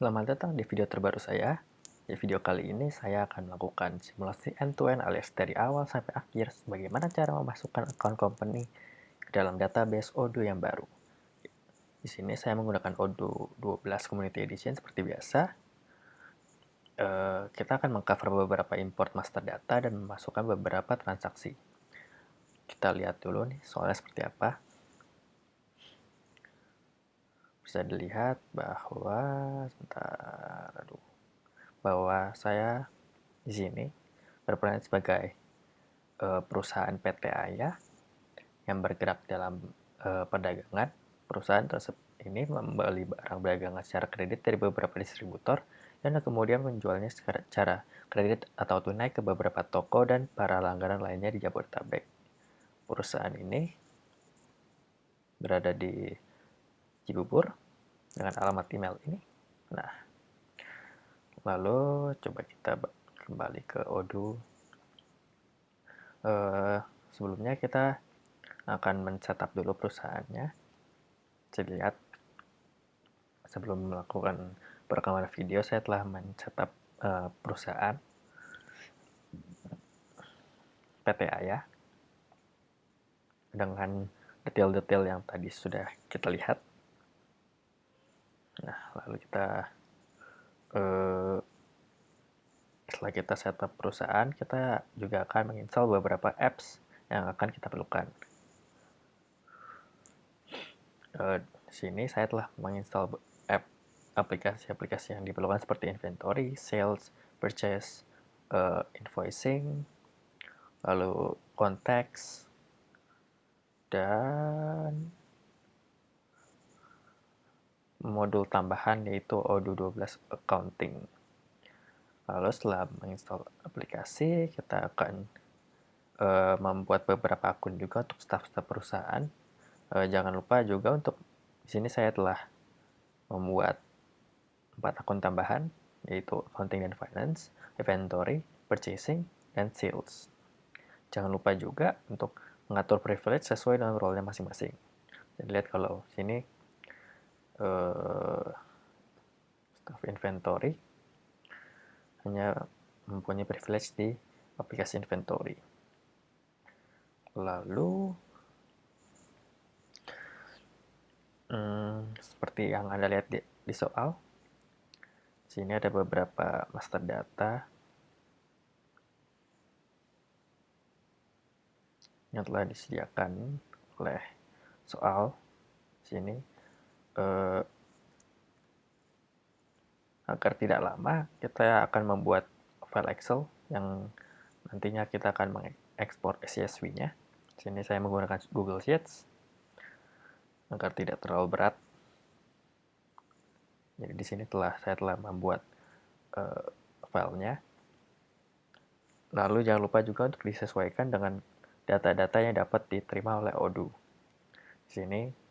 Selamat datang di video terbaru saya. Di video kali ini saya akan melakukan simulasi end-to-end alias dari awal sampai akhir bagaimana cara memasukkan account company ke dalam database Odoo yang baru. Di sini saya menggunakan Odoo 12 Community Edition seperti biasa. Kita akan mengcover beberapa import master data dan memasukkan beberapa transaksi. Kita lihat dulu nih soalnya seperti apa. Bisa dilihat bahwa saya di sini berperan sebagai perusahaan PT Ayah yang bergerak dalam perdagangan. Perusahaan tersebut ini membeli barang dagangan secara kredit dari beberapa distributor dan kemudian menjualnya secara kredit atau tunai ke beberapa toko dan para langganan lainnya di Jabodetabek. Perusahaan ini berada di Cibubur dengan alamat email ini. Nah, lalu coba kita kembali ke Odoo. Sebelumnya kita akan men-setup dulu perusahaannya. Bisa dilihat sebelum melakukan perekaman video saya telah men-setup perusahaan PT Ayah dengan detail-detail yang tadi sudah kita lihat. Nah, lalu setelah kita setup perusahaan, kita juga akan menginstal beberapa apps yang akan kita perlukan. Di sini saya telah menginstal aplikasi-aplikasi yang diperlukan seperti inventory, sales, purchase, invoicing, lalu contacts, dan modul tambahan yaitu Odoo 12 Accounting. Lalu setelah menginstal aplikasi, kita akan membuat beberapa akun juga untuk staf-staf perusahaan. Jangan lupa juga untuk di sini saya telah membuat 4 akun tambahan yaitu accounting dan finance, inventory, purchasing, dan sales. Jangan lupa juga untuk mengatur privilege sesuai dengan role-nya masing-masing. Jadi lihat kalau sini staff inventory hanya mempunyai privilege di aplikasi inventory. Lalu seperti yang Anda lihat di soal, sini ada beberapa master data yang telah disediakan oleh soal. Sini agar tidak lama, kita akan membuat file Excel yang nantinya kita akan mengekspor CSV-nya. Sini saya menggunakan Google Sheets agar tidak terlalu berat. Jadi di sini saya telah membuat filenya. Lalu jangan lupa juga untuk disesuaikan dengan data-data yang dapat diterima oleh Odoo. Di sini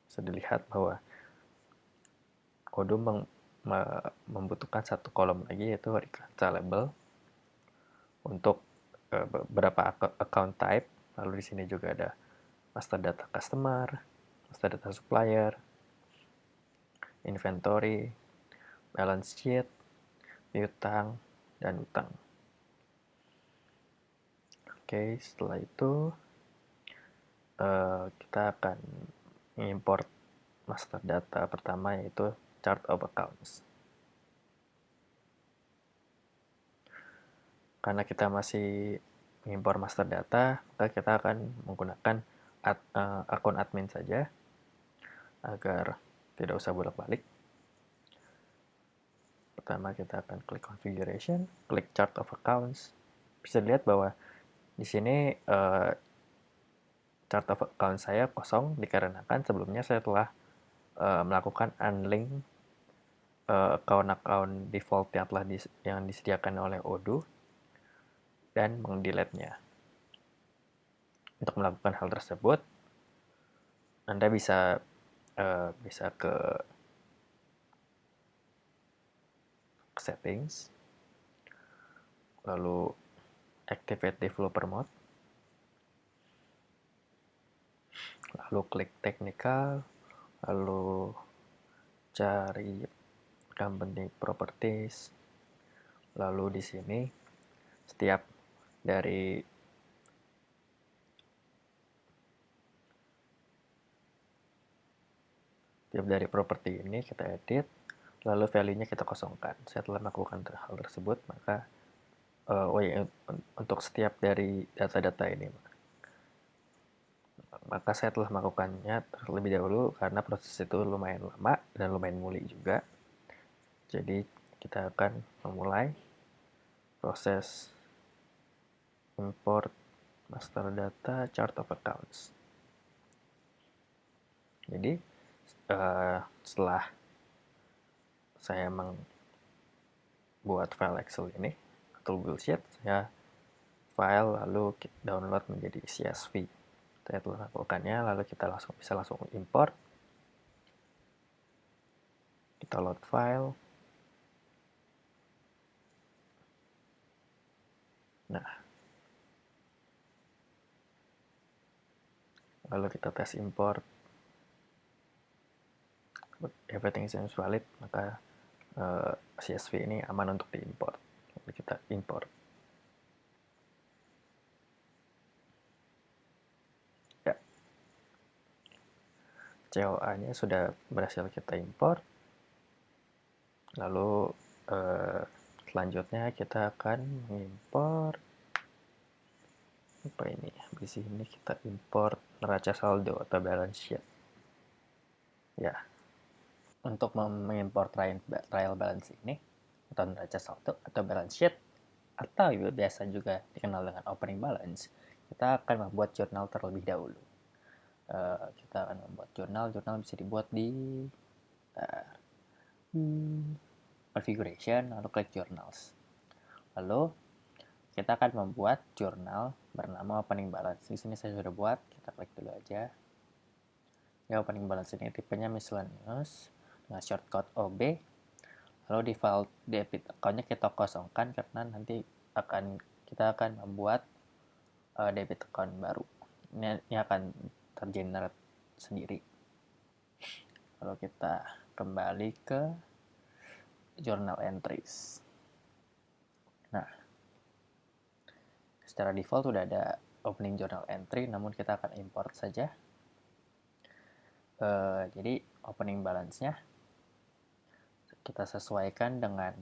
bisa dilihat bahwa Odoo membutuhkan satu kolom lagi yaitu reconcilable untuk beberapa account type. Lalu di sini juga ada master data customer, master data supplier, inventory, balance sheet, piutang, dan utang. Oke, setelah itu kita akan mengimport master data pertama yaitu chart of accounts. Karena kita masih mengimpor master data, maka kita akan menggunakan akun admin saja agar tidak usah bolak-balik. Pertama kita akan klik configuration, klik chart of accounts. Bisa dilihat bahwa di sini chart of account saya kosong dikarenakan sebelumnya saya telah melakukan unlink account-account default yang disediakan oleh Odoo dan mendelete-nya. Untuk melakukan hal tersebut, Anda bisa ke settings, lalu activate developer mode, lalu klik technical, lalu cari company properties, lalu di sini setiap dari properti ini kita edit, lalu value-nya kita kosongkan. Setelah melakukan hal tersebut, maka untuk setiap dari data-data ini, maka saya telah melakukannya terlebih dahulu karena proses itu lumayan lama dan lumayan muli juga. Jadi kita akan memulai proses import master data chart of accounts. Jadi setelah saya membuat file Excel ini atau Google Sheet, saya file lalu download menjadi CSV. Saya telah melakukannya, lalu kita bisa langsung import. Kita load file. Nah, lalu kita tes import. Everything seems valid, maka CSV ini aman untuk diimport. Lalu kita import. Ya, COA-nya sudah berhasil kita import. Lalu selanjutnya kita akan mengimport apa ini? Di sini kita import neraca saldo atau balance sheet. Ya, untuk mengimport trial balance ini atau neraca saldo atau balance sheet atau biasa juga dikenal dengan opening balance, kita akan membuat jurnal terlebih dahulu. Kita akan membuat jurnal bisa dibuat di configuration, lalu klik journals. Lalu kita akan membuat jurnal bernama opening balance. Di sini saya sudah buat, kita klik dulu aja. Ya, opening balance ini tipenya miscellaneous dengan shortcut OB. Lalu di file debit account-nya kita kosongkan karena nanti kita akan membuat debit account baru. Ini akan tergenerate sendiri. Lalu kita kembali ke journal entries. Nah, secara default sudah ada opening journal entry, namun kita akan import saja. Jadi opening balance-nya kita sesuaikan dengan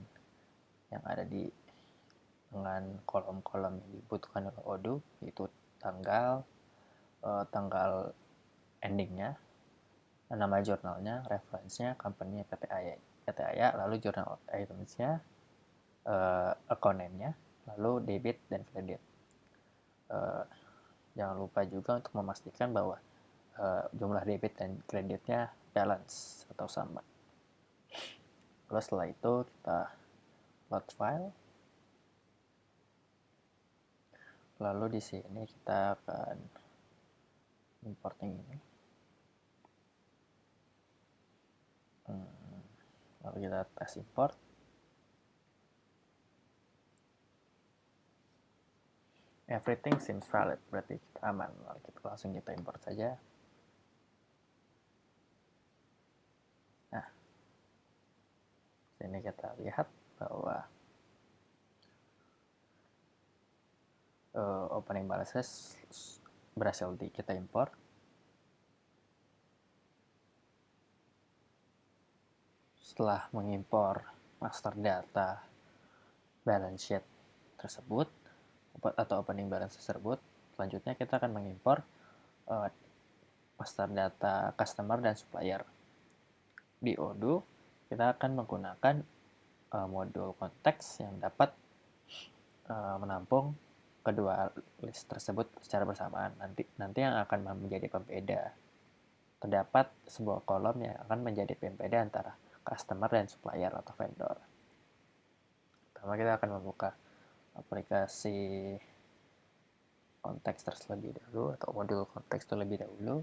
yang ada dengan kolom-kolom yang dibutuhkan oleh Odoo, yaitu tanggal endingnya, nama jurnalnya, reference-nya, company PT Aya, lalu jurnal items-nya, account name-nya, lalu debit dan kredit. Jangan lupa juga untuk memastikan bahwa jumlah debit dan kreditnya balance atau sama. Lalu setelah itu kita load file. Lalu di sini kita akan importing ini. Lalu kita tes import. Everything seems valid, berarti kita aman. Lalu kita langsung import saja. Nah, sini kita lihat bahwa opening balances berhasil kita import. Setelah mengimpor master data balance sheet tersebut atau opening balance tersebut, selanjutnya kita akan mengimpor master data customer dan supplier. Di Odoo kita akan menggunakan modul konteks yang dapat menampung kedua list tersebut secara bersamaan. Nanti yang akan menjadi pembeda, terdapat sebuah kolom yang akan menjadi pembeda antara customer dan supplier atau vendor. Pertama kita akan membuka aplikasi konteks terlebih dahulu atau modul konteks terlebih dahulu.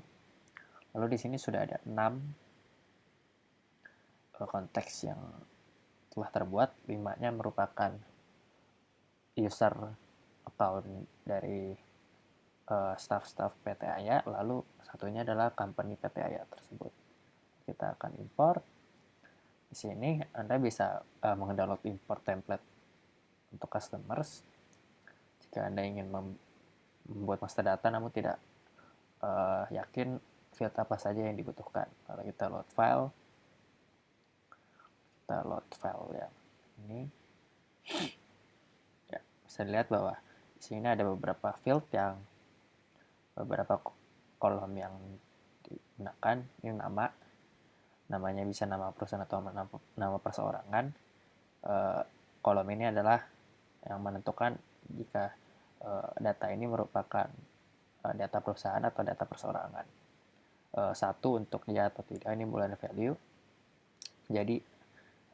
Lalu di sini sudah ada 6 konteks yang telah terbuat. 5-nya merupakan user account dari staff-staff PT Aya, lalu satunya adalah company PT Aya tersebut. Kita akan import. Di sini Anda bisa mendownload import template untuk customers jika Anda ingin membuat master data namun tidak yakin field apa saja yang dibutuhkan. Kalau kita load file yang ini, ya, bisa dilihat bahwa di sini ada beberapa field yang beberapa kolom yang digunakan. Ini namanya bisa nama perusahaan atau nama perseorangan. Kolom ini adalah yang menentukan jika data ini merupakan data perusahaan atau data perseorangan. Satu untuk ya atau tidak, ini boolean value. Jadi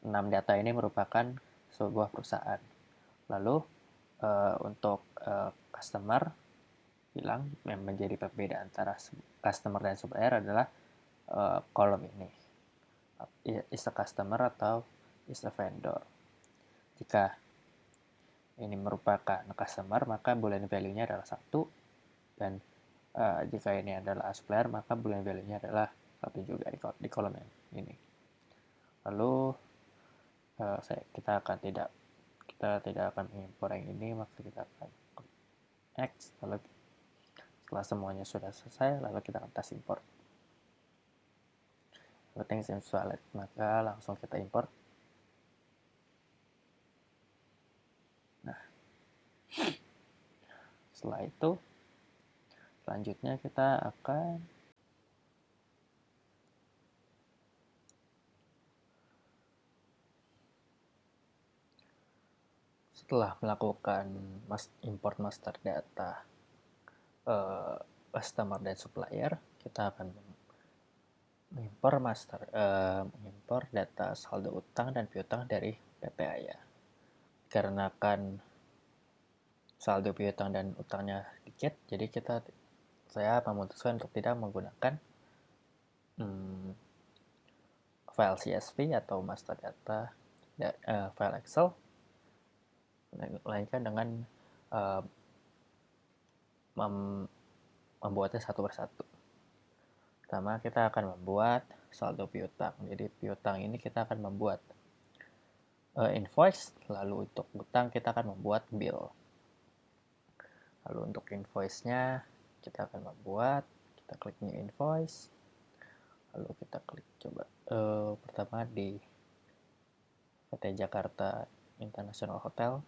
6 data ini merupakan sebuah perusahaan. Lalu untuk customer, bilang yang menjadi perbedaan antara customer dan supplier adalah kolom ini, is a customer atau is a vendor. Jika ini merupakan customer, maka boolean value-nya adalah 1, dan jika ini adalah supplier, maka boolean value-nya adalah 1 juga di kolom yang ini. Lalu kita tidak akan mengimpor yang ini, maka kita akan X. Lalu setelah semuanya sudah selesai, lalu kita akan tes import. Everything seems valid, maka langsung kita import. Nah, setelah itu selanjutnya kita akan setelah melakukan import master data customer dan supplier, kita akan mengimpor data saldo utang dan piutang dari PT Aya. Dikarenakan saldo piutang dan utangnya dikit, jadi saya memutuskan untuk tidak menggunakan file CSV atau master data file Excel, melainkan dengan membuatnya satu persatu. Pertama, kita akan membuat saldo piutang. Jadi piutang ini kita akan membuat invoice, lalu untuk utang kita akan membuat bill. Lalu untuk invoice-nya kita akan membuat, kita klik new invoice, lalu kita klik coba pertama di PT Jakarta International Hotel,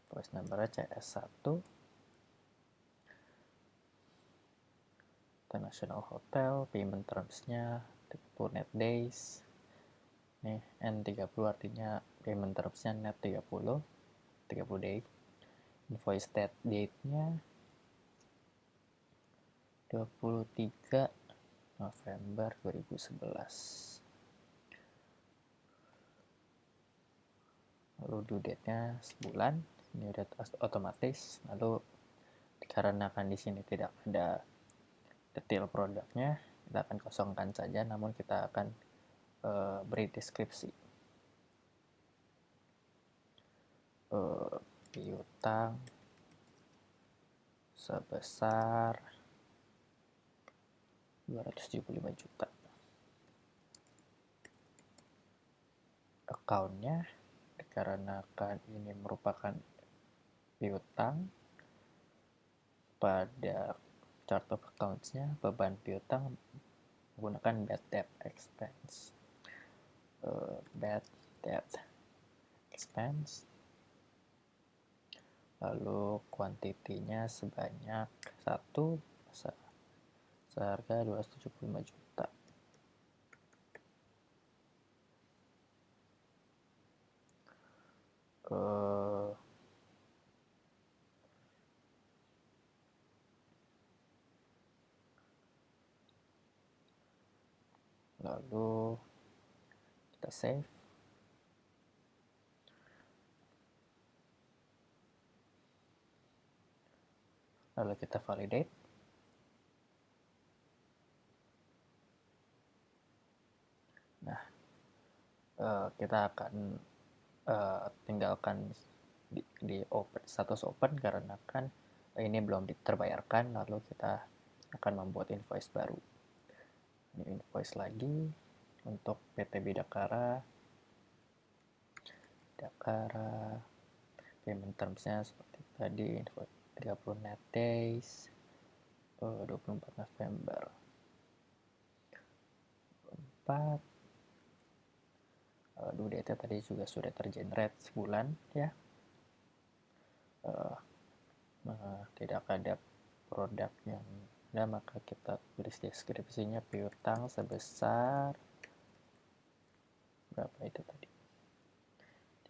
invoice number-nya CS1, International Hotel, payment terms-nya 30 net days, nih N30 artinya payment terms-nya net 30 day. Invoice date-nya 23 November 2011. Lalu due date-nya sebulan, ini udah otomatis. Lalu dikarenakan di sini tidak ada detail produknya, kita akan kosongkan saja, namun kita akan beri deskripsi. Piutang sebesar 275 juta. Account-nya, dikarenakan ini merupakan piutang, pada chart of accounts-nya beban piutang menggunakan bad debt expense. Bad debt expense. Lalu kuantitinya sebanyak 1, seharga 275 juta. Lalu kita save. Lalu kita validate. Nah, kita akan tinggalkan di open, status open, karena kan ini belum terbayarkan. Lalu kita akan membuat invoice baru. Ini invoice lagi, untuk PT Bidakara payment termsnya seperti tadi, 30 net days, 24 November 4. Due date tadi juga sudah tergenerate sebulan ya. Tidak ada produk yang ada, maka kita tulis deskripsinya piutang sebesar berapa itu tadi,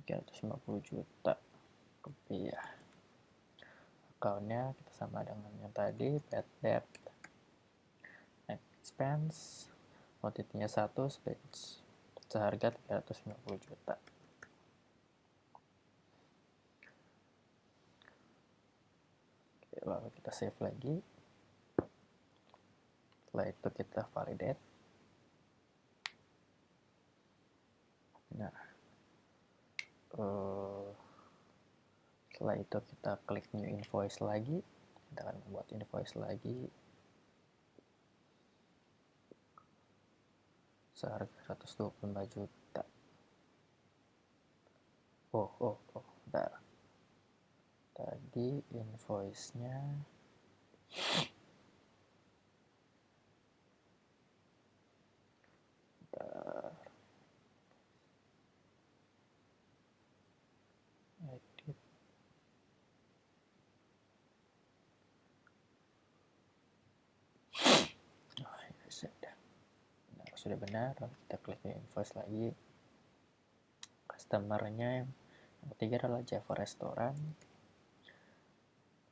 350 juta rupiah. Account-nya kita sama dengan yang tadi, bad debt expense, quantity-nya 1, seharga 350 juta. Oke, lalu kita save lagi. Setelah itu kita validate. Nah, setelah itu kita klik new invoice lagi. Kita akan membuat invoice lagi seharga 125 juta. Bentar. Tadi invoice-nya edit. Sudah benar, kita klik invoice lagi. Customer-nya yang ketiga adalah Java Restoran.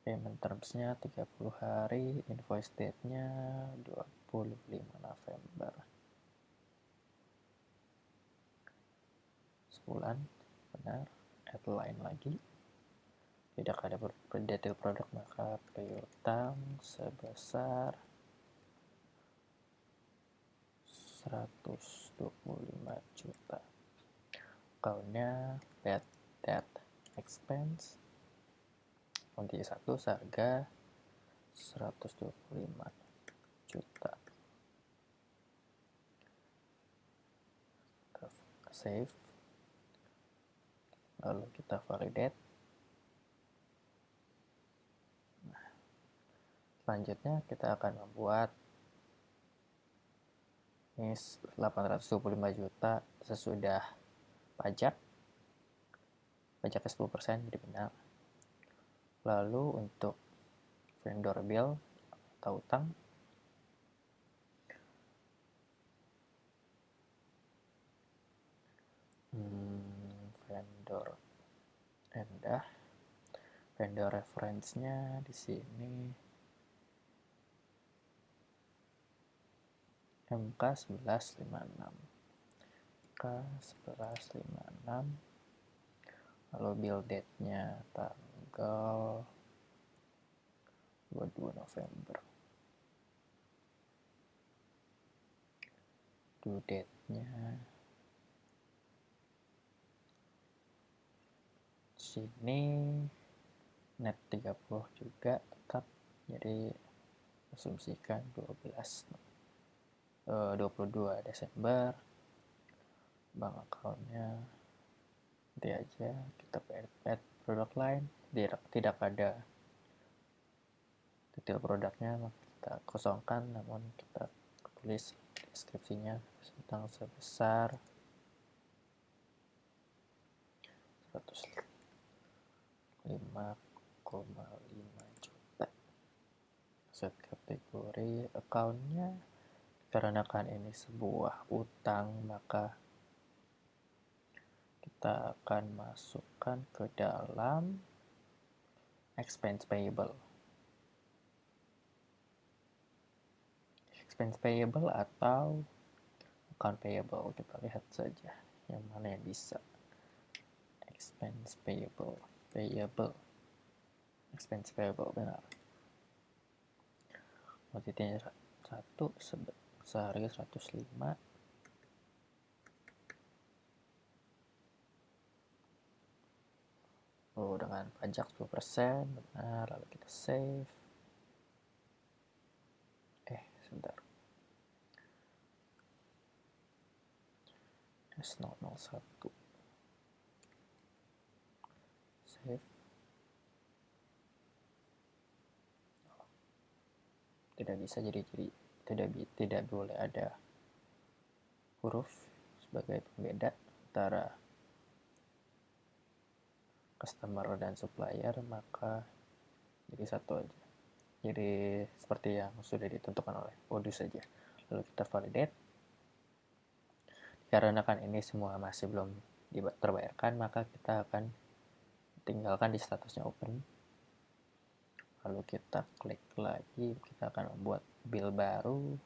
Payment terms-nya 30 hari, invoice date-nya 25 November. Sebulan, benar. Add line lagi. Tidak ada detail produk, maka piutang sebesar 125 juta. Account-nya bad debt expense, quantity 1, seharga 125 juta. Kita save. Lalu kita validate. Nah, selanjutnya kita akan membuat ini 825 juta sesudah pajaknya 10%, jadi benar. Lalu untuk vendor bill atau utang, vendor endah, vendor reference-nya di sini MK1156. Lalu bill date-nya tanggal 22 November. Due date-nya sini net 30 juga tetap, jadi asumsikan 22 Desember. Bank account-nya nanti aja kita add product line, tidak ada detail produknya, maka kita kosongkan, namun kita tulis deskripsinya tentang sebesar 105,5 juta. Set kategori account-nya, karena kan ini sebuah utang, maka kita akan masukkan ke dalam expense payable. Expense payable atau account payable, kita lihat saja yang mana yang bisa. Expense payable, expense payable, benar. Quantity-nya 1, seharga 105. Dengan pajak 10%, benar. Lalu kita save. Sebentar. S001 save. Tidak bisa, jadi tidak boleh ada huruf sebagai pembeda antara customer dan supplier, maka jadi satu aja. Jadi seperti yang sudah ditentukan oleh Odoo saja. Lalu kita validate. Karena kan ini semua masih belum terbayarkan, maka kita akan tinggalkan di statusnya open. Lalu kita klik lagi, kita akan membuat bill baru.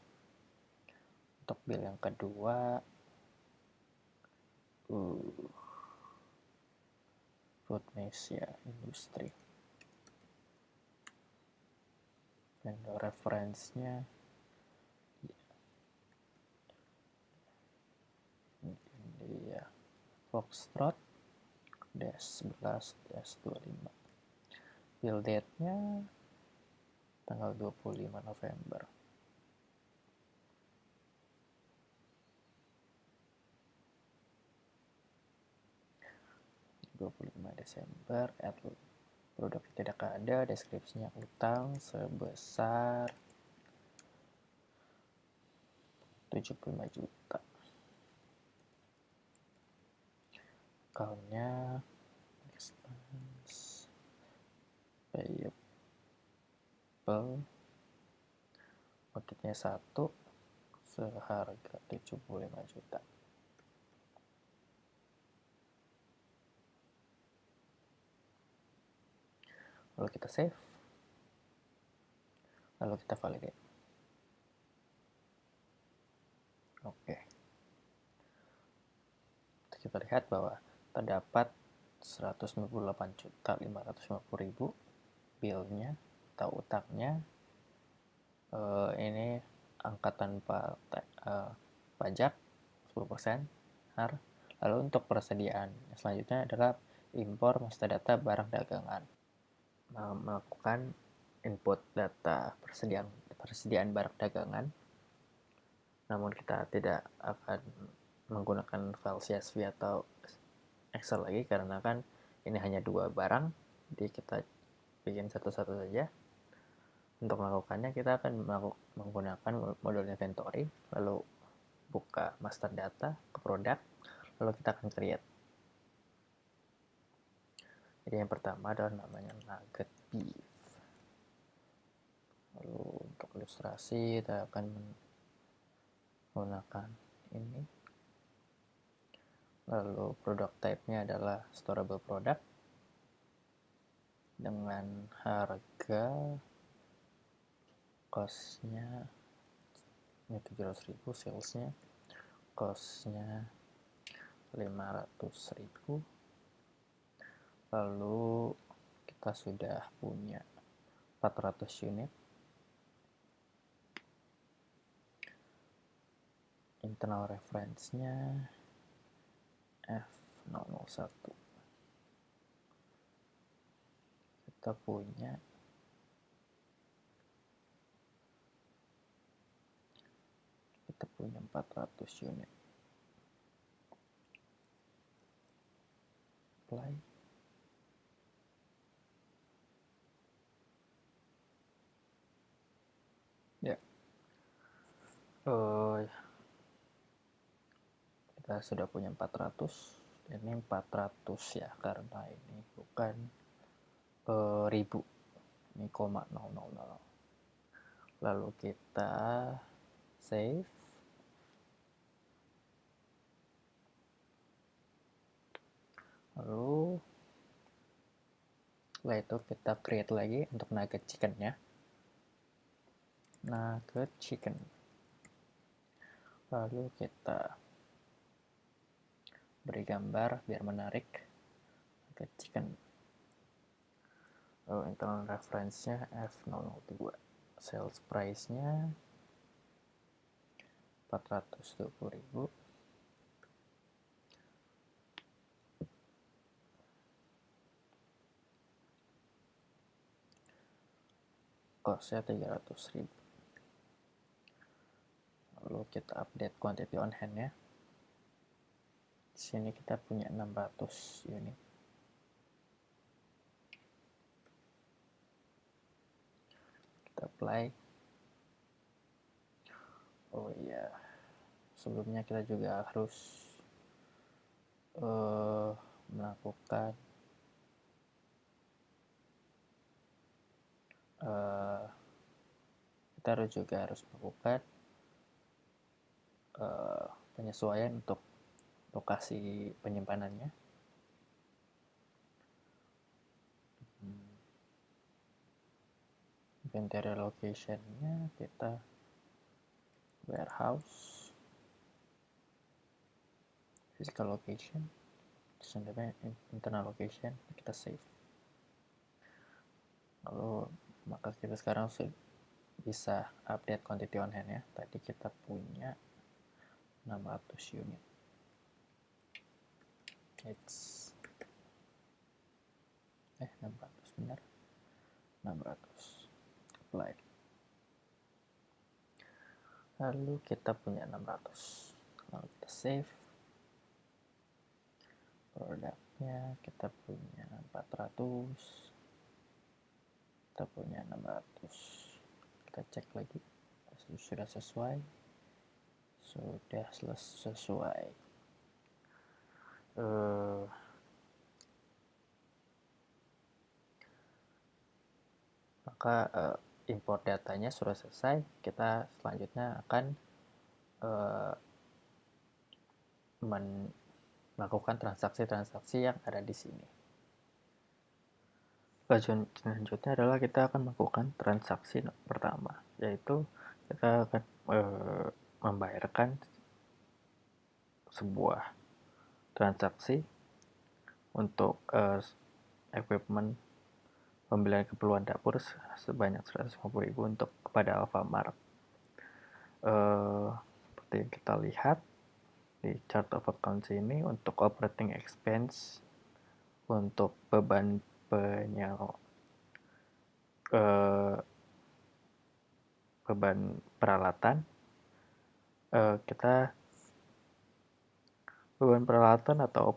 Untuk bill yang kedua, Foodnesia Industri. Vendor reference-nya India Foxtrot -11-25. Bill date-nya tanggal 25 November. Desember, produk tidak ada, deskripsinya utang sebesar 75 juta. Account-nya expense payable, bucketnya 1 seharga 75 juta. Lalu kita save, lalu kita validate. Oke. Kita lihat bahwa terdapat 198.550.000 bill-nya atau utangnya. Ini angkatan pajak 10%. Lalu untuk persediaan selanjutnya adalah impor master data barang dagangan. Melakukan input data persediaan barang dagangan, namun kita tidak akan menggunakan file CSV atau Excel lagi karena kan ini hanya 2 barang, jadi kita bikin satu-satu saja. Untuk melakukannya kita akan menggunakan modul inventory, lalu buka master data ke produk, lalu kita akan create. Jadi yang pertama adalah namanya nugget beef. Lalu untuk ilustrasi kita akan menggunakan ini. Lalu product type-nya adalah storable product dengan harga cost-nya ini 700.000, sales-nya cost-nya 500.000. Lalu kita sudah punya 400 unit. Internal reference-nya F001. Kita punya kita punya 400 unit. Apply. Ya. Kita sudah punya 400. Ini 400 ya, karena ini bukan ribu. Ini 0,000. Lalu kita save. Lalu setelah itu kita create lagi untuk nugget chicken-nya. Nugget chicken. Lalu kita beri gambar biar menarik. Nugget chicken. Lalu internal reference-nya F002. Sales price-nya 420.000. Cost-nya 300.000. Lalu kita update quantity on hand-nya. sini kita punya 600 unit. Kita apply. Oh iya, sebelumnya kita juga harus melakukan kita juga harus melakukan penyesuaian untuk lokasi penyimpanannya. Inventory location-nya kita warehouse, physical location, sebenarnya internal location, kita save. Lalu maka kita sekarang sudah bisa update quantity on hand ya. Tadi kita punya 600 unit. It's 600 benar. 600. Apply. Lalu kita punya 600. Lalu kita save. Produknya kita punya 400. Kita punya 600. Kita cek lagi. Sudah sesuai. Sudah sesuai. Maka import datanya sudah selesai. Kita selanjutnya akan melakukan transaksi-transaksi yang ada di sini. Selanjutnya adalah kita akan melakukan transaksi pertama, yaitu kita akan membayarkan sebuah transaksi untuk equipment pembelian keperluan dapur sebanyak 150.000 untuk kepada Alfamart. Seperti yang kita lihat di chart of accounts ini, untuk operating expense, untuk beban beban peralatan, kita beban peralatan atau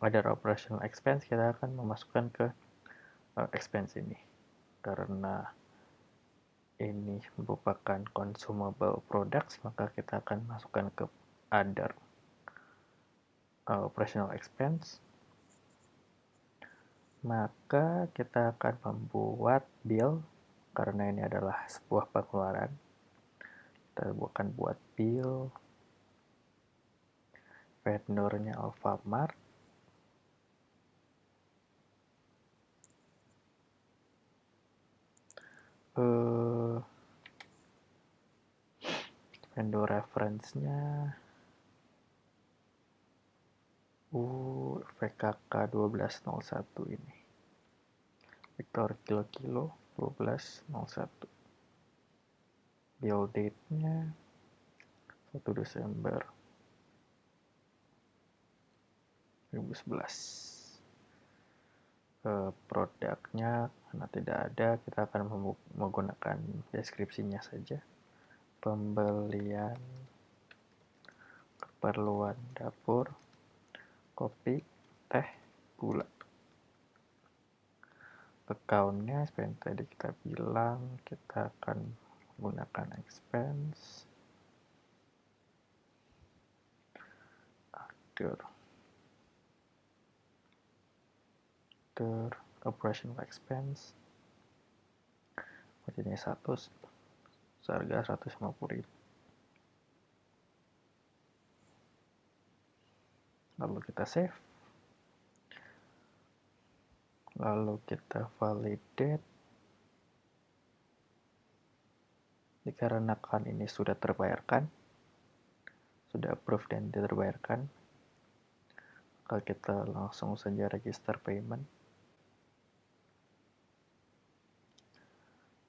other operational expense kita akan memasukkan ke expense ini, karena ini merupakan consumable products, maka kita akan masukkan ke other operational expense. Maka kita akan membuat bill, karena ini adalah sebuah pengeluaran. Kita akan buat bill, vendornya Alfamart, vendor reference-nya VKK 1201 ini, Victor Kilo 1201. Bill date-nya 1 Desember 2011. Produknya karena tidak ada, kita akan menggunakan deskripsinya saja. Pembelian keperluan dapur, kopi, teh, gula. Account-nya seperti yang tadi kita bilang, kita akan menggunakan expense, other operational expense, jenis 1 seharga 150.000. Lalu kita save, lalu kita validate. Dikarenakan ini sudah terbayarkan, sudah approved dan terbayarkan, maka kita langsung saja register payment.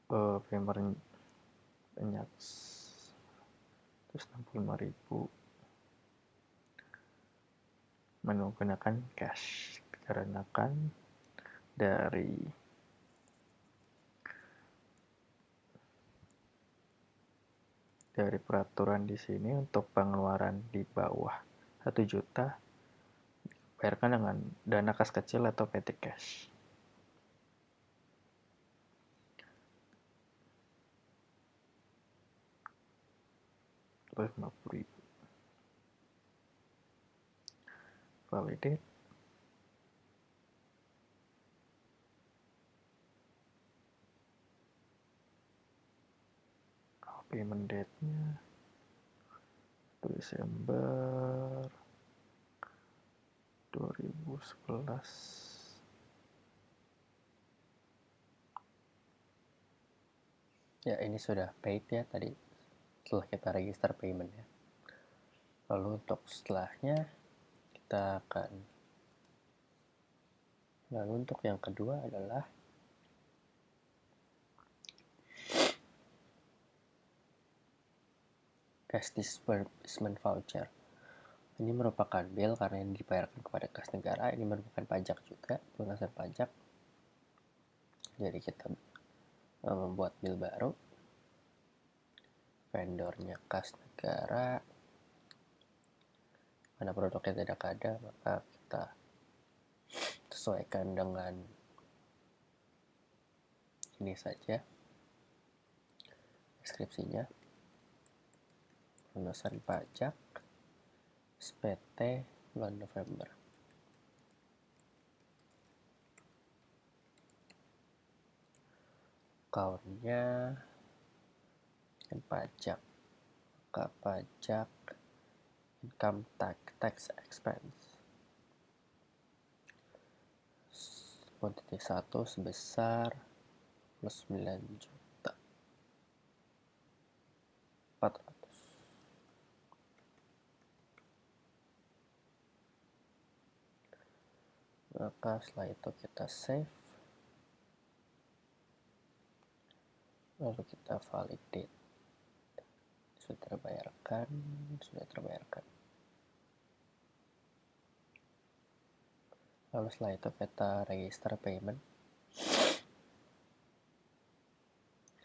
Payment banyak 165.000 menggunakan cash, dikarenakan dari peraturan di sini untuk pengeluaran di bawah 1 juta bayarkan dengan dana kas kecil atau petty cash. Rp50.000. Validate. Payment date-nya 1 Desember 2011. Ya, ini sudah paid ya tadi setelah kita register payment ya. Lalu untuk setelahnya kita akan, lalu untuk yang kedua adalah cash disbursement voucher. Ini merupakan bill karena yang dibayarkan kepada kas negara. Ini merupakan pajak juga, pelunasan pajak. Jadi kita membuat bill baru. Vendornya kas negara. Karena produknya tidak ada, maka kita sesuaikan dengan ini saja deskripsinya. Pelunasan pajak SPT bulan November. Account-nya pajak, maka pajak income tax expense kuantiti 1 sebesar 9.400.000. Maka setelah itu kita save, lalu kita validate. Sudah terbayarkan. Lalu setelah itu kita register payment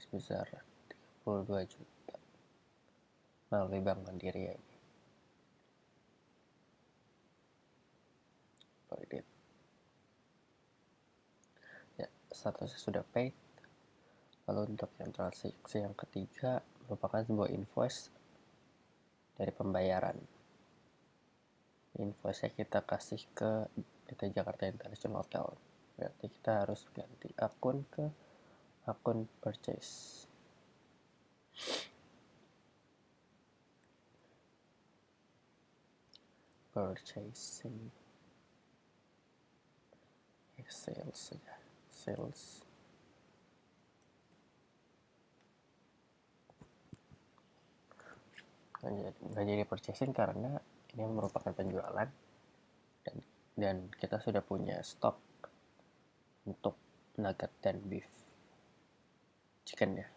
sebesar 32 juta melalui Bank Mandiri ya ini. Validate. Ya, statusnya sudah paid. Lalu untuk yang transaksi yang ketiga merupakan sebuah invoice dari pembayaran. Invoice-nya kita kasih ke PT Jakarta International Account. Berarti kita harus ganti akun ke akun purchase. Purchasing. Sales saja. Sales. Nggak jadi purchasing karena ini merupakan penjualan dan kita sudah punya stok untuk nugget dan beef chicken ya.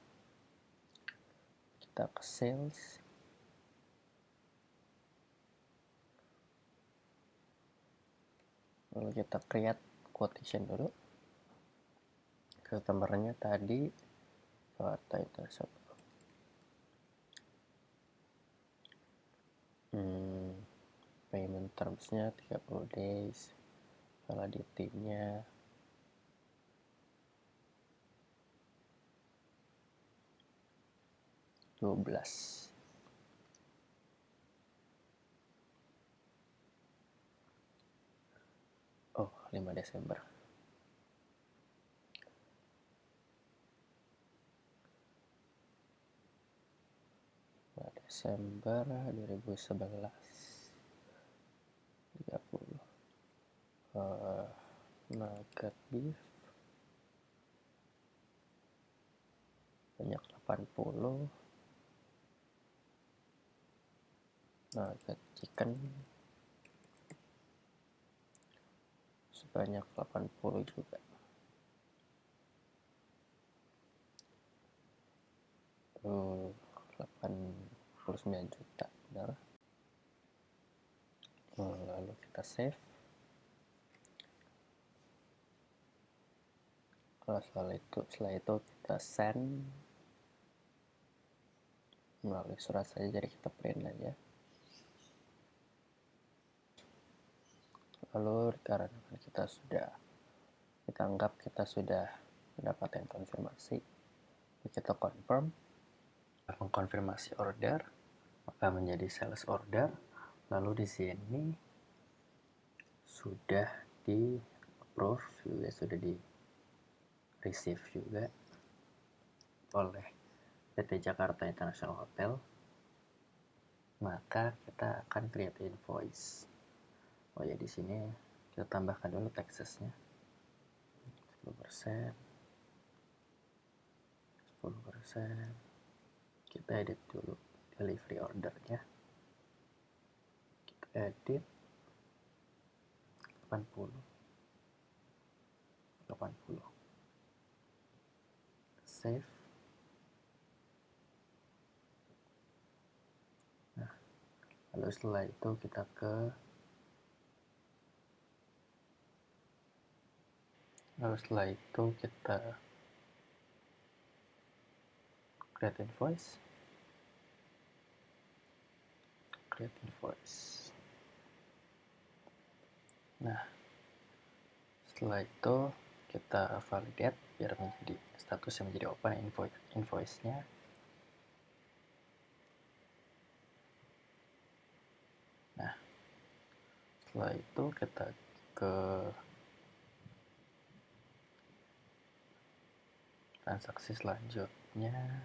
Kita ke sales, lalu kita create quotation dulu. Customer-nya tadi Jakarta International. Payment terms-nya 30 days. Validity-nya 12. Oh, 5 Desember. Desember 2011 30 nugget beef banyak 80, nugget chicken sebanyak 80 juga. 89 juta, benar. Lalu kita save. Setelah itu kita send melalui surat saja, jadi kita print aja. Lalu karena kita anggap kita sudah mendapatkan konfirmasi, kita confirm, mengkonfirmasi order, maka menjadi sales order. Lalu di sini sudah di approve juga, sudah di receive juga oleh PT Jakarta International Hotel. Maka kita akan create invoice. Oh ya, di sini kita tambahkan dulu taxesnya 10%, 10%. Kita edit dulu delivery ordernya. Kita edit 80. Save. Nah, lalu setelah itu kita create invoice. Nah, setelah itu kita validate biar menjadi statusnya menjadi open invoice-nya. Nah, setelah itu kita ke transaksi selanjutnya,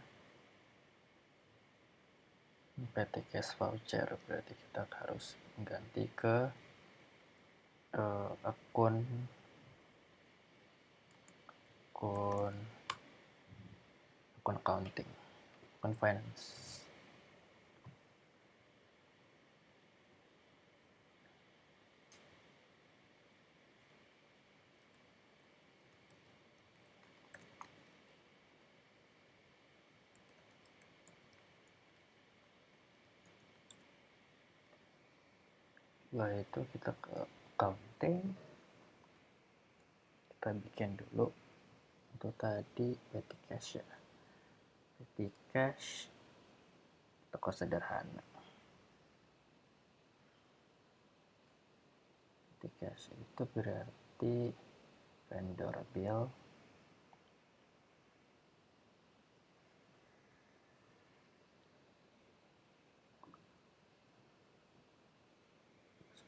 PT Cash Voucher. Berarti kita harus mengganti ke akun accounting, akun finance. Setelah itu kita ke accounting, kita bikin dulu untuk tadi petty cash ya. Petty cash toko sederhana. Petty cash itu berarti vendor bill,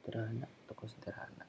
sederhana, toko sederhana.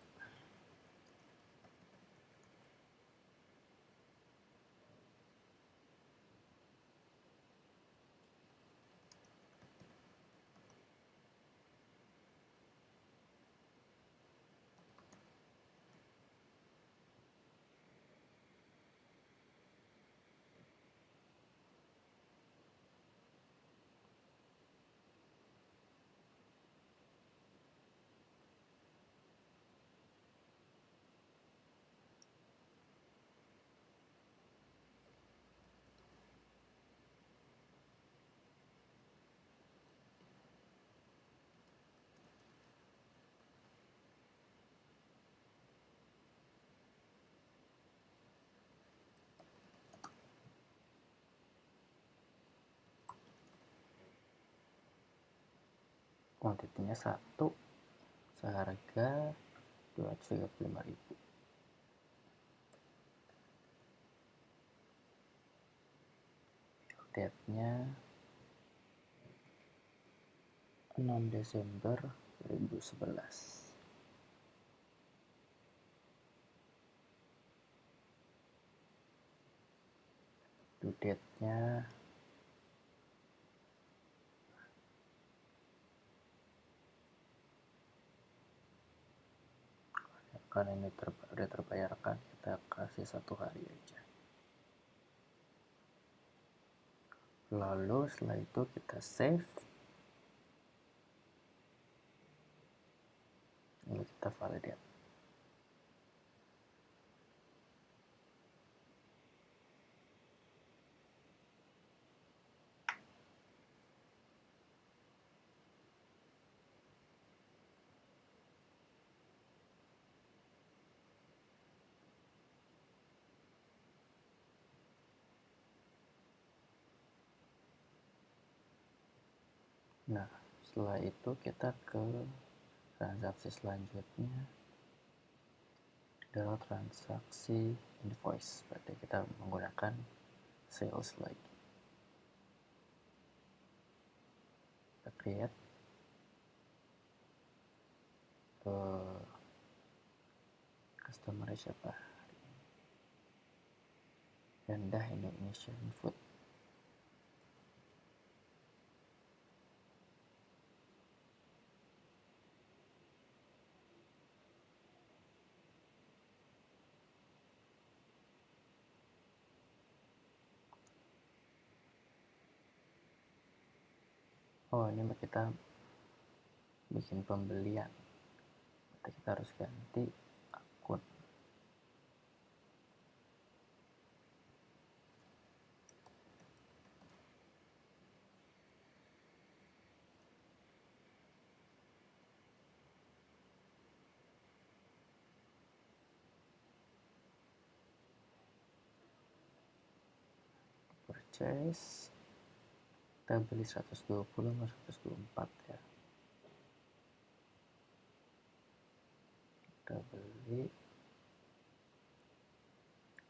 Kuantitinya 1, seharga 235.000. Date-nya 6 Desember 2011. Due date-nya karena ini udah terbayarkan, kita kasih 1 hari aja. Lalu setelah itu kita save, lalu kita validate. Nah, setelah itu kita ke transaksi selanjutnya, adalah transaksi invoice, berarti kita menggunakan sales lagi. Kita create customer siapa, rendah Indonesian food. Oh, ini kita bikin pembelian, berarti kita harus ganti akun. Purchase, kita beli 120 sama 124 ya. Kita beli,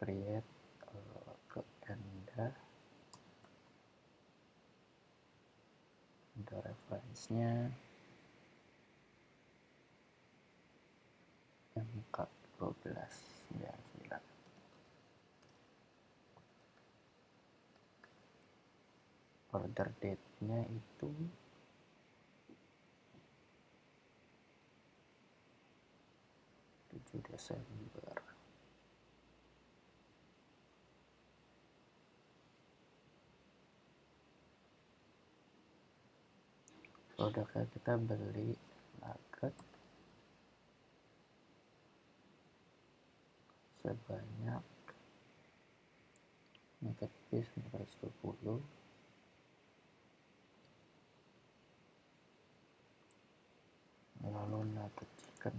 create ke Enda, ada reference-nya MK1299. Order date-nya itu 7 Desember. Produknya kita beli nugget sebanyak nugget piece 420, lalu nugget chicken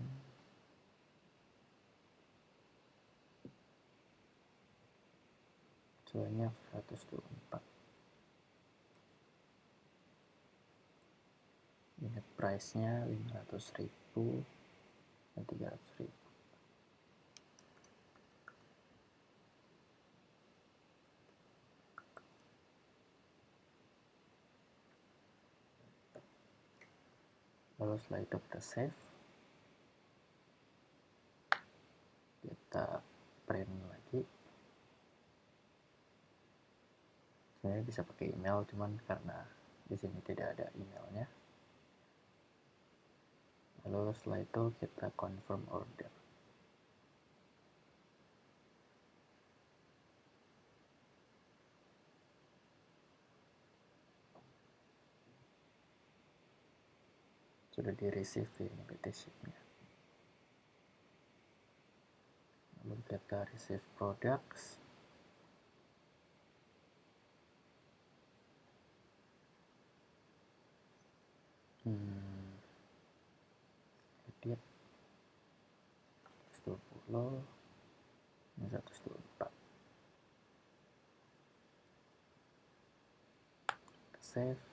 sebanyak 124. Unit price-nya 500.000 dan 300.000. Lalu setelah itu kita save, kita print lagi. Sebenarnya bisa pakai email, cuman karena di sini tidak ada emailnya. Lalu setelah itu kita confirm order. Sudah di receive ini PT ship-nya. Lalu kita receive products. Edit 120, ini 124. Kita save.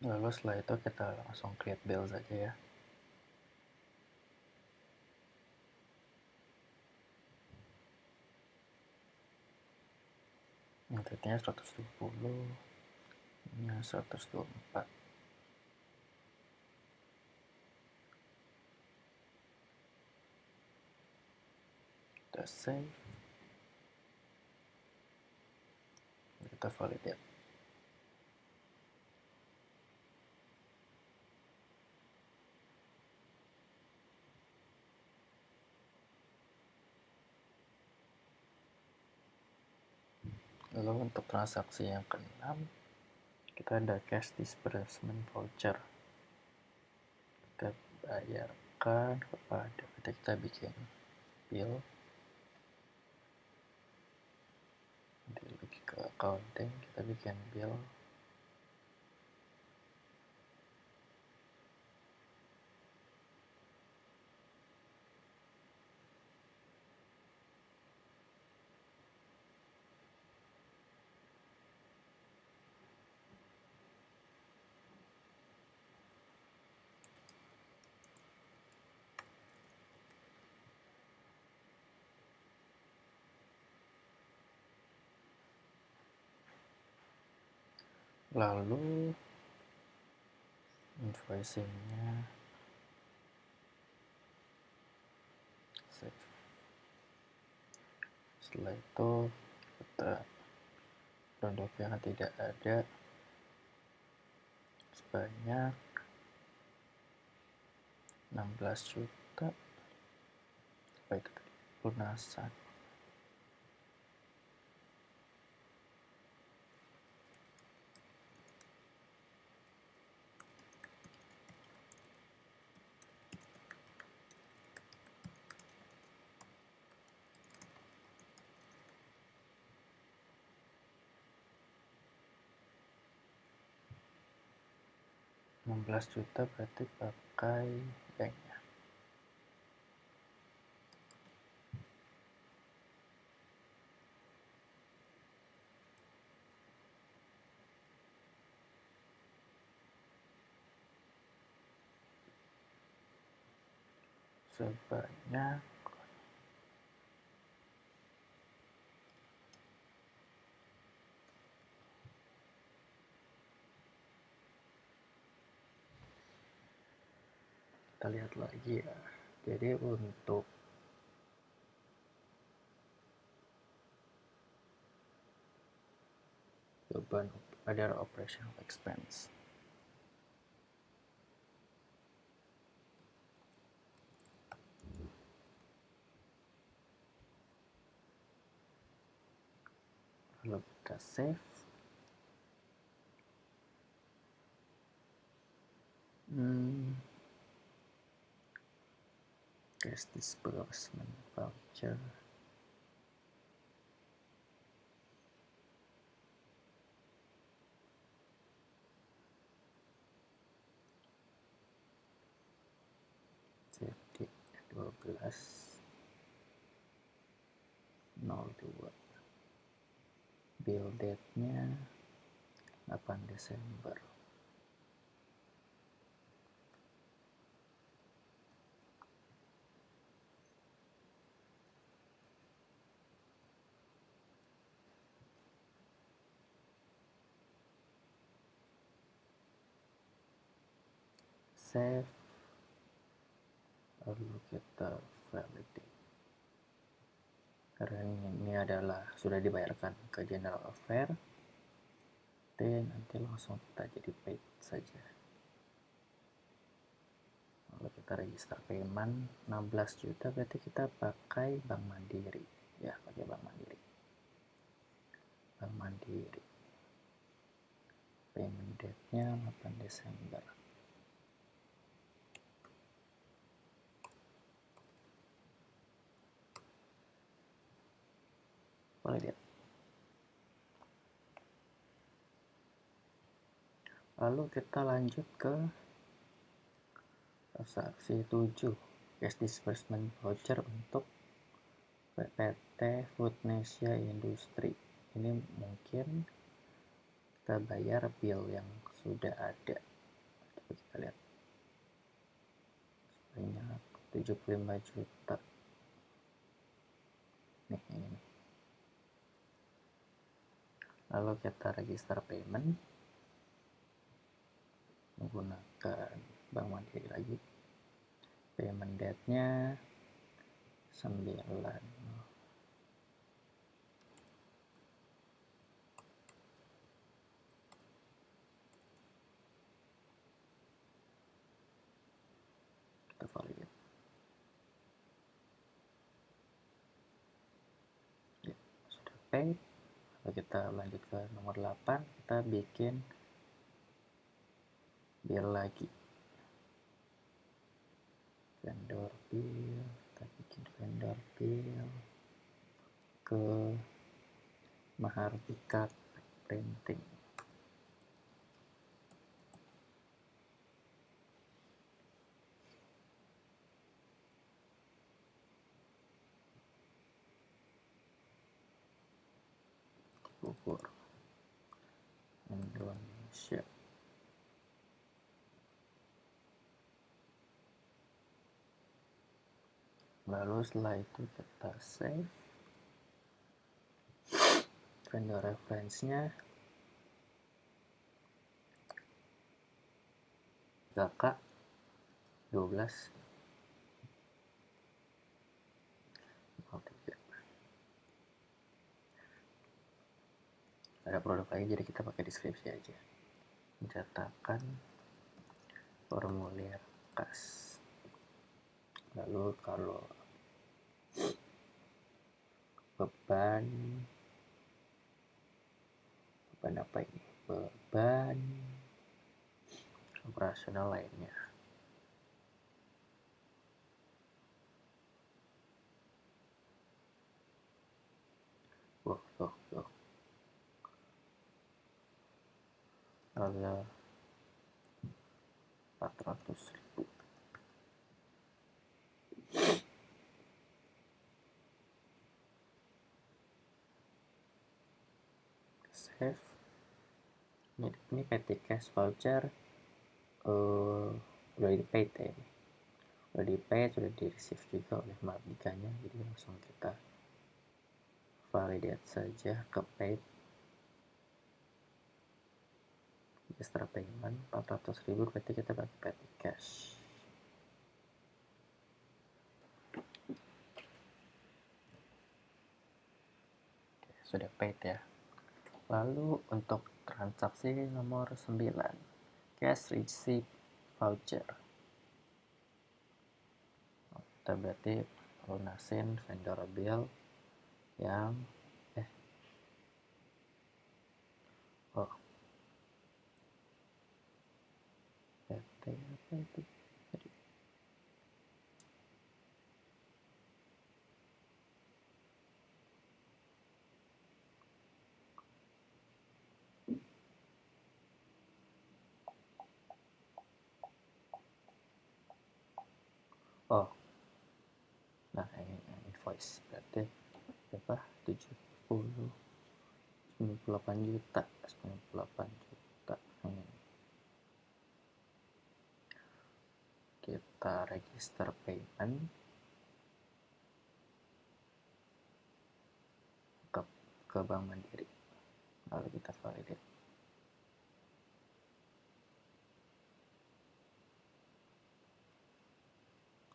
Lalu setelah itu kita langsung create bill saja ya. Intinya 120, ini 124. Kita save. Kita validate. Lalu untuk transaksi yang ke-6, kita ada cash disbursement voucher. Kita bayarkan kepada, kita bikin bill. Nanti lagi ke accounting, kita bikin bill. Lalu invoicingnya save. Setelah itu kita produk yang tidak ada sebanyak 16 juta, baik lunasan. Juta berarti pakai banknya. Sebanyak kita lihat lagi ya. Jadi untuk beban other operational expense, lalu kita save. Cash disbursement voucher. Jadi 12/02. Bill date-nya 8 Desember. Save. Lalu kita validate. Karena ini adalah sudah dibayarkan ke general affair, dan nanti langsung kita jadi paid saja. Lalu kita register payment 16 juta, berarti kita pakai Bank Mandiri ya, pakai Bank Mandiri. Bank Mandiri, payment date-nya 8 Desember. Boleh lihat. Lalu kita lanjut ke transaksi 7, cash disbursement voucher untuk PT Foodnesia Industri. Ini mungkin kita bayar bill yang sudah ada. Coba kita lihat. Sebanyak 75 juta. Nih, ini. Lalu kita register payment menggunakan Bank Mandiri lagi. Payment date-nya 9. Kita validate. Ya, sudah pay. Lalu kita lanjut ke nomor 8, kita bikin bill lagi. Vendor bill, kita bikin vendor bill ke Mahardika Printing. Bogor, Indonesia. Lalu setelah itu kita save. Vendor reference-nya 3K 12 ada produk lagi, jadi kita pakai deskripsi aja. Cetakan formulir kas. Lalu kalau beban apa ini, beban operasional lainnya. Tuh. Ada 400.000. Save. Ini petty cash voucher udah di paid ya, ini udah di paid, sudah di receive juga oleh Mardikanya, jadi langsung kita validate saja ke paid. Extra payment 400.000, berarti kita pakai petty cash. Oke, sudah paid ya. Lalu untuk transaksi nomor 9, cash receipt voucher. Kita berarti lunasin vendor bill yang PT apa itu? Nah ini invoice berarti berapa? 98 juta. Kita register payment ke Bank Mandiri, lalu kita validate.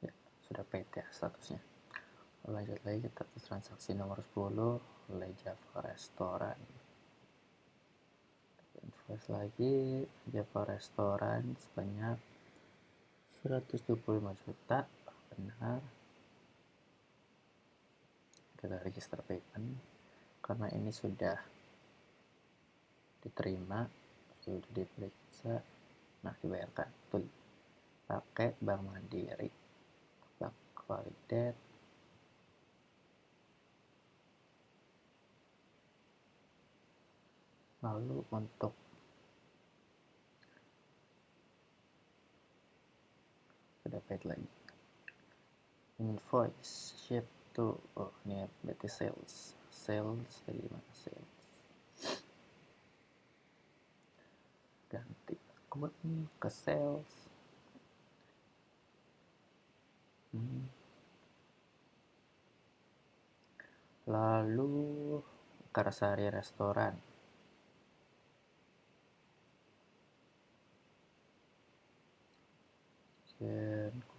Ya, sudah paid ya statusnya. Lanjut lagi, kita ke transaksi nomor 10, oleh Java Restoran. Invoice lagi Java Restoran sebanyak 125 juta, benar. Kita register payment karena ini sudah diterima, sudah diperiksa. Nah, dibayarkan tuh pakai Bank Mandiri. Kita validate. Lalu untuk sudah paid lagi, invoice ship to, ini berarti sales dari mana, sales ganti akun ke sales. Lalu Karsari Restoran,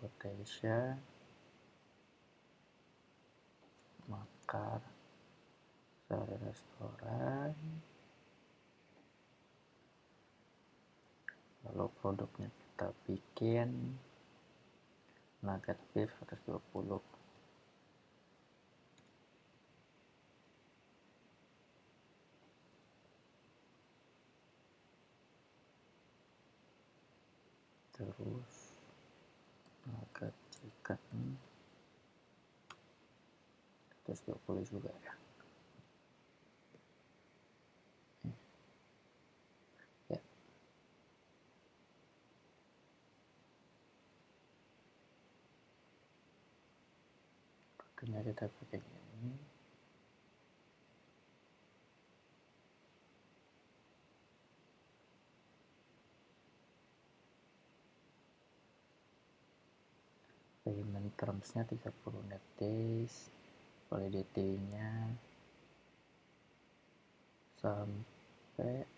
quotation Karsari Restoran. Lalu produknya kita bikin nugget beef 120. Terus nugget chicken 120 juga ya. Pakainya kita pakai ini. Payment termsnya 30 net days, validity-nya sampai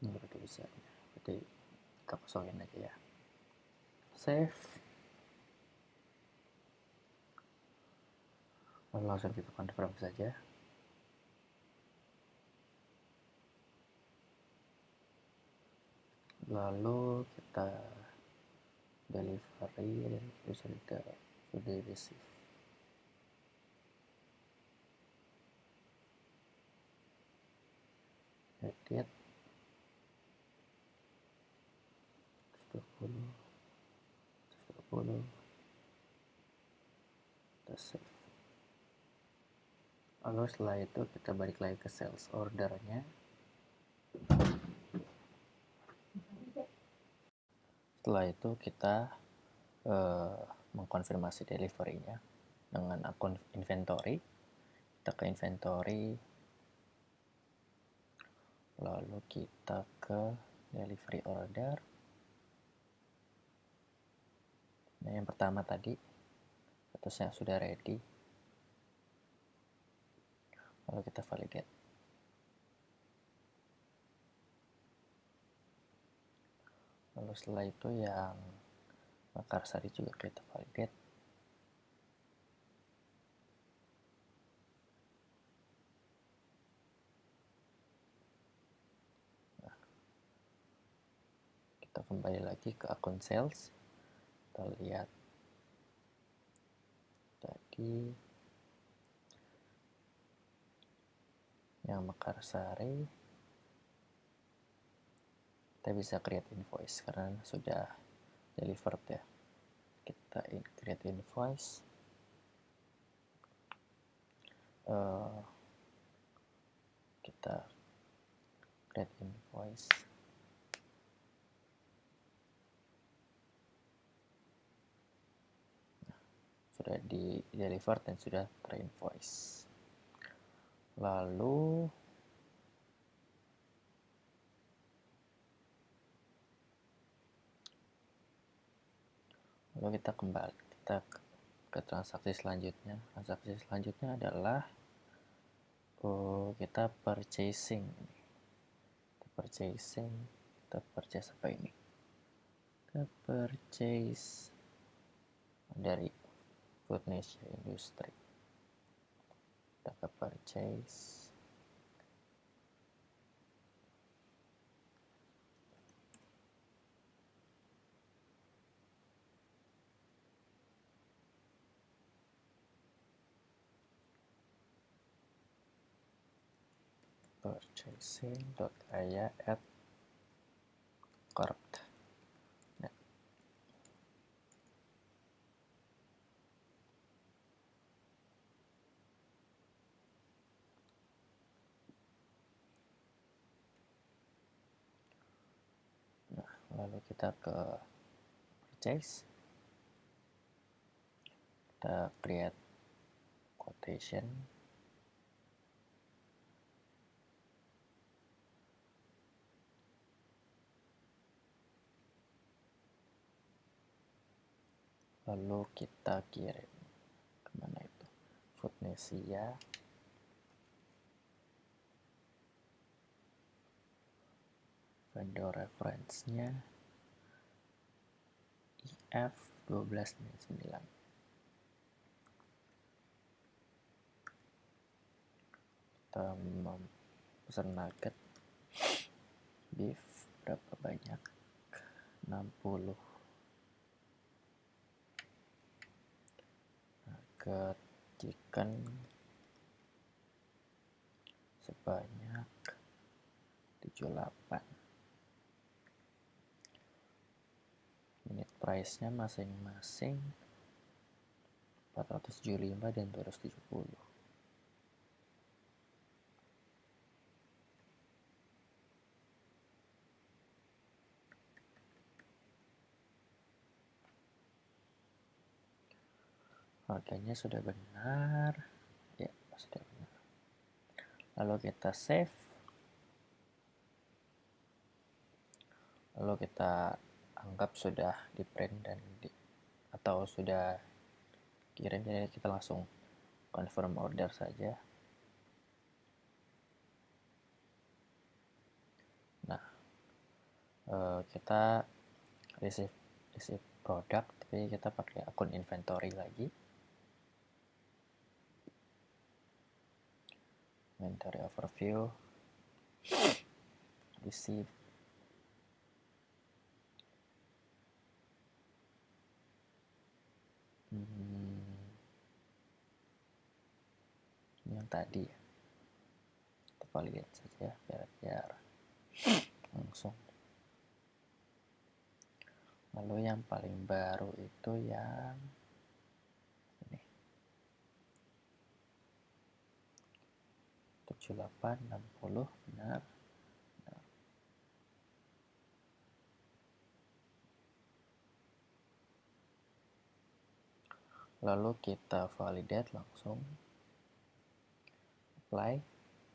Berarti bisa, berarti kita kosongin aja ya. Save. Lalu langsung kita confirm saja. Lalu kita delivery dan sudah receive. Edit 20 kita save. Lalu setelah itu kita balik lagi ke sales ordernya. Setelah itu kita mengkonfirmasi delivery-nya dengan akun inventory. Kita ke inventory, lalu kita ke delivery order. Nah, yang pertama tadi statusnya sudah ready, lalu kita validate. Lalu setelah itu yang Mekarsari juga kita validate. Nah, kita kembali lagi ke akun sales. Kita lihat tadi yang Mekarsari, kita bisa create invoice karena sudah delivered ya. Kita create invoice. Kita create invoice. Sudah di deliver dan sudah terinvoice. Lalu kita kembali ke transaksi selanjutnya. Transaksi selanjutnya adalah kita purchasing. Kita purchase apa ini? Kita purchase dari Foodnesia Industry. Kita ke purchase. purchasing.aya@corp. Nah, lalu kita ke purchase, kita create quotation, lalu kita kirim kemana itu, Foodnesia, vendor reference-nya IF1299. Kita pesan nugget beef berapa banyak, 60 nugget chicken sebanyak 78. Unit price-nya masing-masing 475 dan 270. Harganya sudah benar. Ya, sudah benar. Lalu kita save. Lalu kita anggap sudah di print dan atau sudah kirim, jadi kita langsung confirm order saja. Nah, kita receive produk, tapi kita pakai akun inventory lagi. Inventory overview, receive. Yang tadi ya, kita validate saja biar langsung. Lalu yang paling baru itu yang ini, 7860 benar. Lalu kita validate langsung, apply,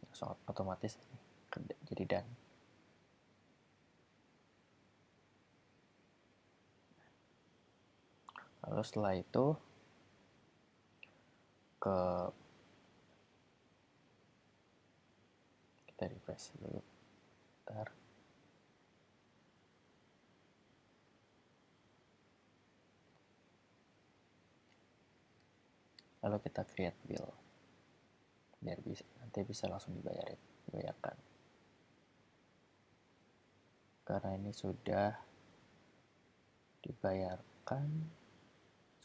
langsung otomatis jadi done. Lalu setelah itu kita refresh dulu, bentar. Lalu kita create bill biar nanti bisa langsung dibayarkan. Karena ini sudah dibayarkan,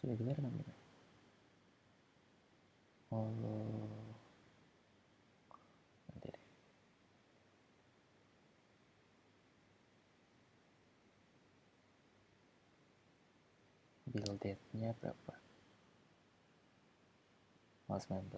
sudah dibayar namanya. Nanti deh. Bill date-nya berapa? 19.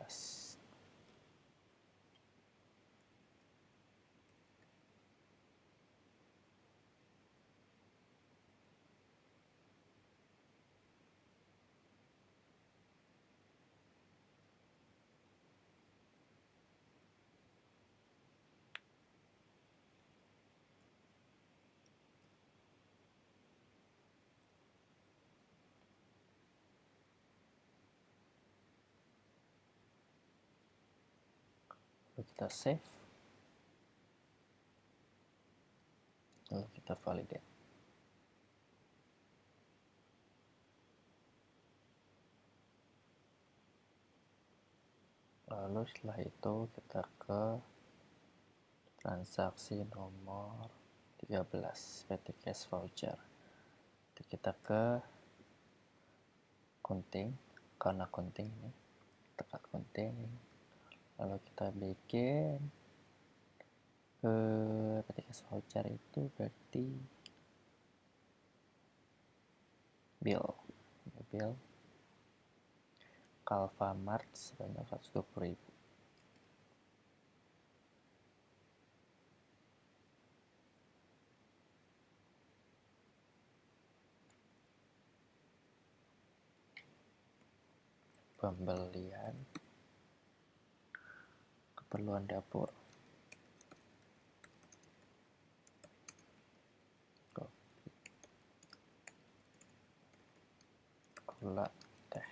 Lalu kita save, lalu kita validate. Lalu setelah itu kita ke transaksi nomor 13, PT Cash Voucher. Kita ke accounting, karena accounting ini, tekan accounting, lalu kita bikin PT Cash Voucher itu berarti bill Alfamart sebanyak 120.000. Pembelian keperluan dapur, kopi, gula, teh.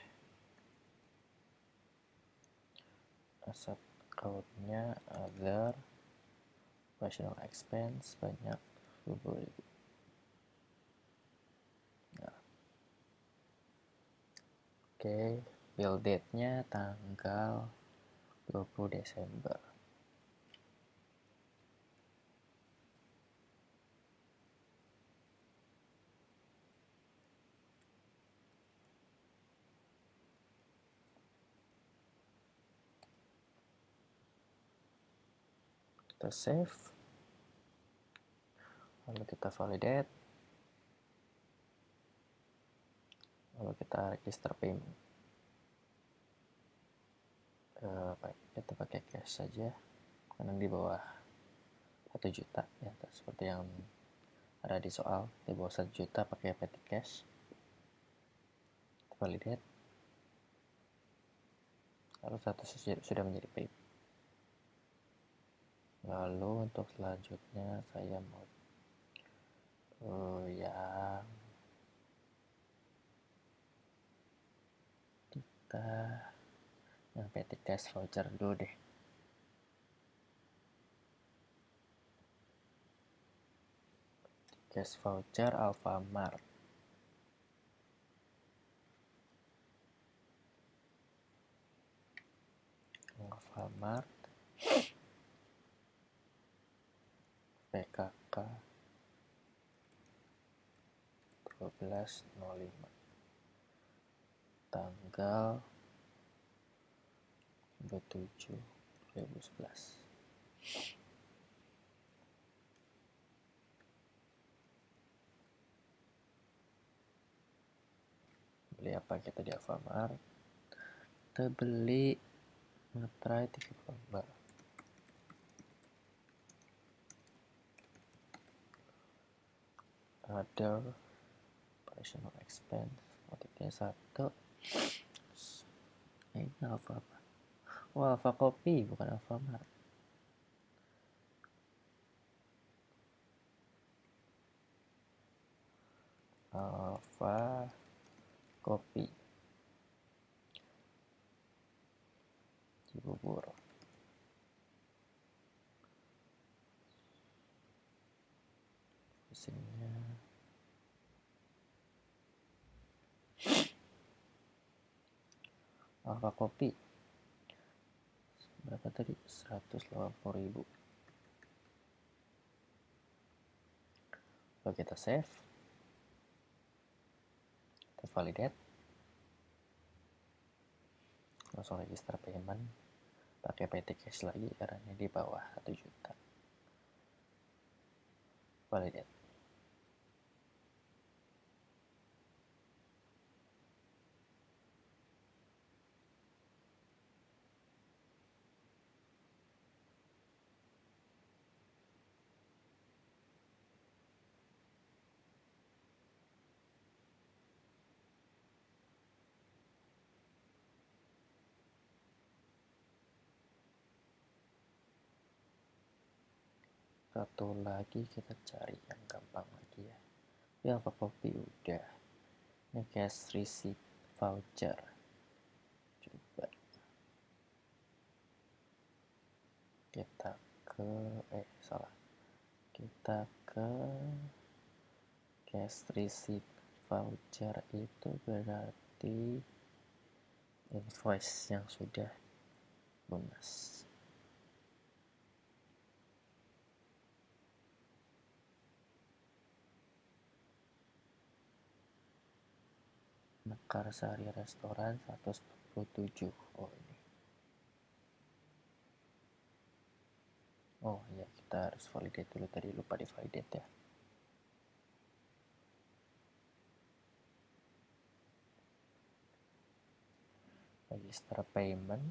Aset account-nya other operational expense banyak 20.000. Nah. Oke, bill date-nya tanggal 20 Desember. Kita save, lalu kita validate, lalu kita register payment. Kita pakai cash saja karena di bawah 1 juta ya, seperti yang ada di soal, di bawah 1 juta pakai petty cash. Validate, lalu status sudah menjadi paid. Lalu untuk selanjutnya saya mau yang petty cash voucher dulu deh. cash voucher Alfamart. Alfamart PKK 12.05 tanggal 27/2011. Beli apa kita di Alfamart? Kita beli materai 30 lembar. Other operational expense motifnya 1. Ini Alfamart. Oh, Alfa Kopi bukan Alfamart. Alfa Kopi Cibubur. Pusingnya Alfa Kopi berapa tadi? 180.000. Kalau kita save, kita validate, langsung register payment pakai PT Cash lagi karena ini di bawah 1 juta. Validate. Satu lagi kita cari yang gampang lagi ya. Di Alfa Kopi udah. Ini cash receipt voucher. Coba kita ke kita ke cash receipt voucher itu berarti invoice yang sudah lunas. Mekarsari Restoran 147. Oh ini. Oh ya, kita harus validate dulu, tadi lupa di validate ya. Register payment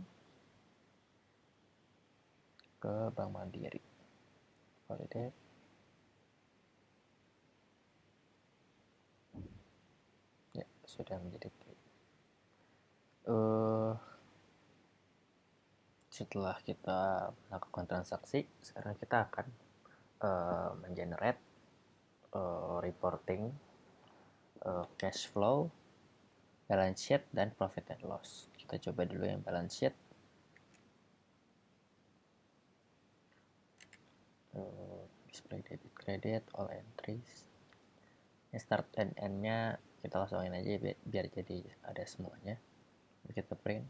ke Bank Mandiri. Validate. Ya, sudah menjadi setelah kita melakukan transaksi, sekarang kita akan mengenerate reporting cash flow, balance sheet, dan profit and loss. Kita coba dulu yang balance sheet. Display debit credit, all entries. Start and end-nya kita langsungin aja biar jadi ada semuanya. Kita print.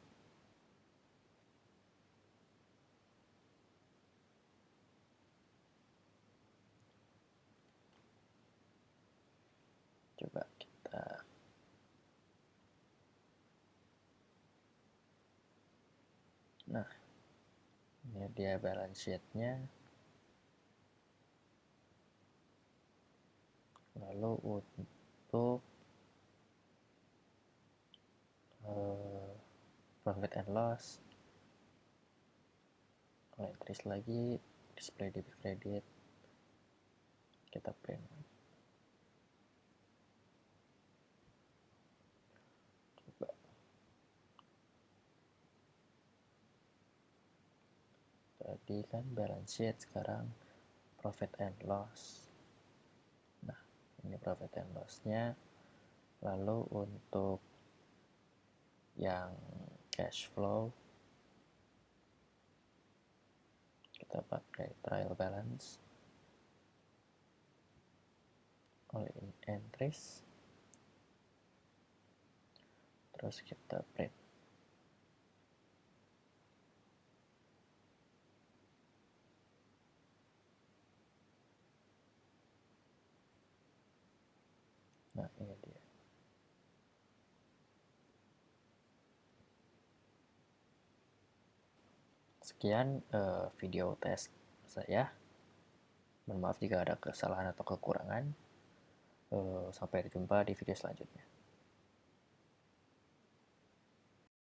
Coba kita ini dia balance sheet-nya. Lalu untuk profit and loss, entries lagi, display debit credit, kita print. Coba tadi kan balance sheet, sekarang profit and loss. Nah, ini profit and loss-nya. Lalu untuk yang cash flow kita pakai trial balance. all in entries, terus kita print. Nah, ini dia. Sekian video tes saya. Mohon maaf jika ada kesalahan atau kekurangan. Sampai jumpa di video selanjutnya.